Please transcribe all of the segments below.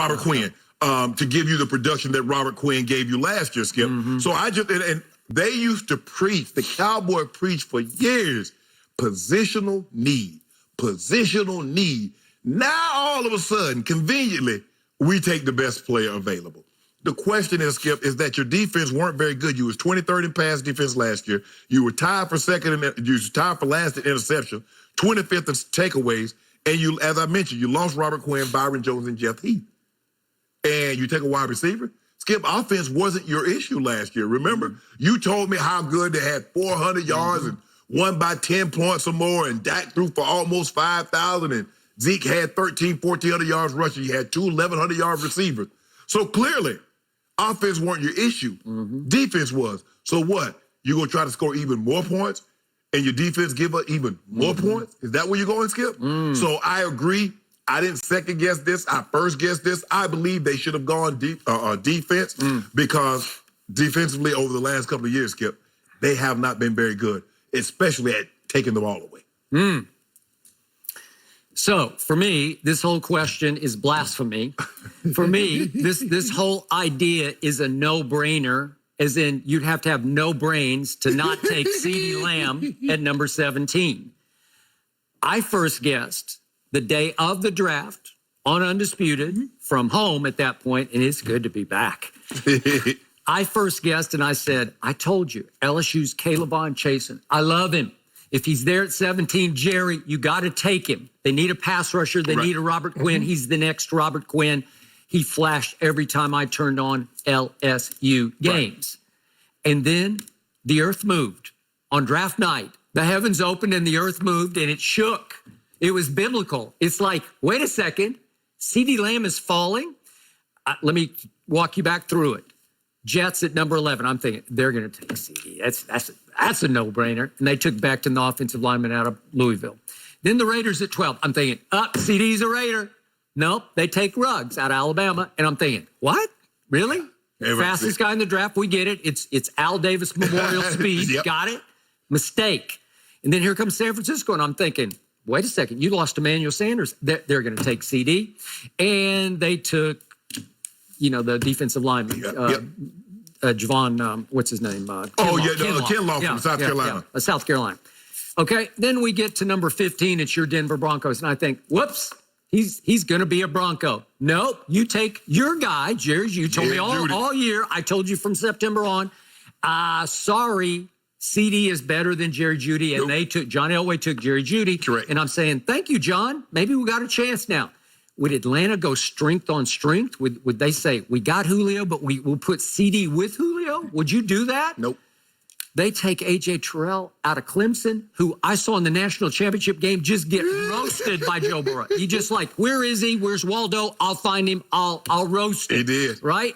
Robert Quinn, to give you the production that Robert Quinn gave you last year, Skip. So I just, and they used to preach, the Cowboy preached for years, positional need. Now, all of a sudden, conveniently, we take the best player available. The question is, Skip, is that your defense weren't very good. You was 23rd in pass defense last year. You were tied for last in interception, 25th in takeaways, and you, as I mentioned, you lost Robert Quinn, Byron Jones, and Jeff Heath. And you take a wide receiver. Skip, offense wasn't your issue last year. Remember, you told me how good they had 400 yards and won by 10 points or more, and Dak threw for almost 5,000, and Zeke had 1,400 yards rushing. You had two 1,100-yard receivers. So clearly, offense weren't your issue. Defense was. So what? You going to try to score even more points, and your defense give up even more points? Is that where you're going, Skip? So I agree. I didn't second guess this. I first guessed this. I believe they should have gone defense because defensively over the last couple of years, Skip, they have not been very good, especially at taking the ball away. So for me, this whole question is blasphemy. For me, this whole idea is a no-brainer, as in you'd have to have no brains to not take CeeDee Lamb at number 17. I first guessed the day of the draft on Undisputed from home at that point, and it's good to be back. I first guessed, and I said, I told you, LSU's Caleb Chasen. I love him. If he's there at 17, Jerry, you got to take him. They need a pass rusher. They need a Robert Quinn. He's the next Robert Quinn. He flashed every time I turned on LSU games. And then the earth moved. On draft night, the heavens opened and the earth moved, and it shook. It was biblical. It's like, wait a second, CeeDee Lamb is falling? Let me walk you back through it. Jets at number 11. I'm thinking, they're going to take CeeDee. That's a no-brainer. And they took Becton, the offensive lineman out of Louisville. Then the Raiders at 12. I'm thinking, CeeDee's a Raider. Nope, they take Ruggs out of Alabama. And I'm thinking, what? Really? Fastest guy in the draft, we get it. It's Al Davis Memorial speed. Got it? Mistake. And then here comes San Francisco, and I'm thinking, wait a second, you lost Emmanuel Sanders. They're going to take CeeDee. And they took, the defensive lineman, Javon, what's his name? Kinlaw from South Carolina. South Carolina. Okay, then we get to number 15. It's your Denver Broncos. And I think, whoops, he's going to be a Bronco. Nope, you take your guy, Jerry. You told me all year. I told you from September on. Sorry, CeeDee is better than Jerry Jeudy. And John Elway took Jerry Jeudy. Correct. And I'm saying, thank you, John. Maybe we got a chance now. Would Atlanta go strength on strength? Would they say, we got Julio, but we'll put CeeDee with Julio? Would you do that? Nope. They take A.J. Terrell out of Clemson, who I saw in the national championship game just get roasted by Joe Burrow. He just like, where is he? Where's Waldo? I'll find him. I'll roast him. He did. Right?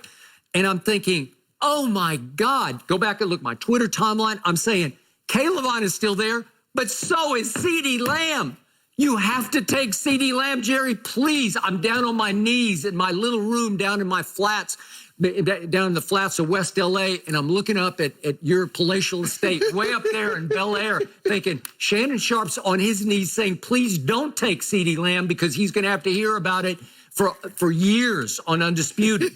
And I'm thinking, oh, my God. Go back and look at my Twitter timeline. I'm saying, Caleb is still there, but so is CeeDee Lamb. You have to take CeeDee Lamb, Jerry, please. I'm down on my knees in my little room down in my flats, down in the flats of West L.A., and I'm looking up at your palatial estate way up there in Bel Air, thinking Shannon Sharp's on his knees saying, please don't take CeeDee Lamb because he's going to have to hear about it for years on Undisputed.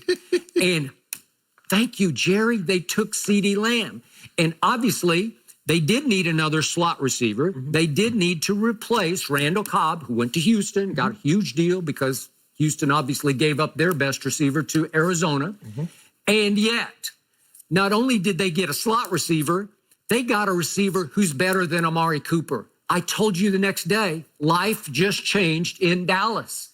And thank you, Jerry. They took CeeDee Lamb. And obviously, they did need another slot receiver. They did need to replace Randall Cobb, who went to Houston, got a huge deal because Houston obviously gave up their best receiver to Arizona. And yet, not only did they get a slot receiver, they got a receiver who's better than Amari Cooper. I told you the next day, life just changed in Dallas.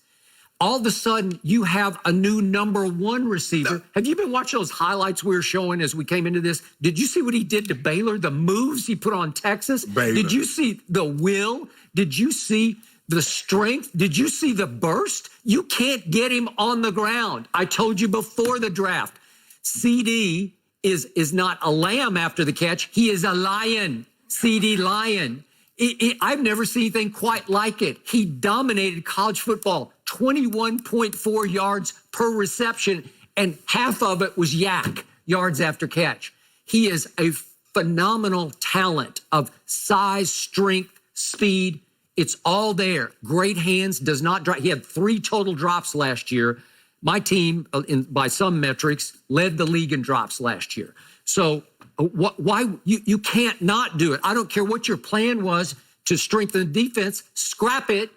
All of a sudden, you have a new number one receiver. Have you been watching those highlights we were showing as we came into this? Did you see what he did to Baylor? The moves he put on Texas? Baylor. Did you see the will? Did you see the strength? Did you see the burst? You can't get him on the ground. I told you before the draft, CeeDee is not a lamb after the catch. He is a lion, CeeDee Lion. I've never seen anything quite like it. He dominated college football, 21.4 yards per reception, and half of it was yak, yards after catch. He is a phenomenal talent of size, strength, speed. It's all there. Great hands, does not drop. He had 3 total drops last year, my team, by some metrics, led the league in drops last year. So why you can't not do it? I don't care what your plan was to strengthen the defense. Scrap it.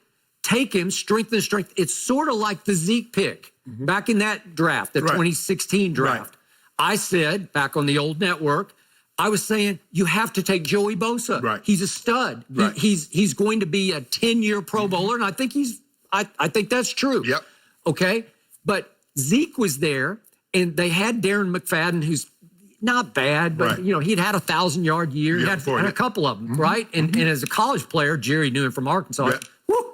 Take him, strengthen strength. It's sort of like the Zeke pick back in that draft, the 2016 draft. I said, back on the old network, I was saying, you have to take Joey Bosa. Right. He's a stud. Right. He's going to be a 10-year Pro Bowler, and I think I think that's true. Yep. Okay? But Zeke was there, and they had Darren McFadden, who's not bad, but he'd had a 1,000-yard year. He had a couple of them, right? And as a college player, Jerry knew him from Arkansas. Yeah. Woo,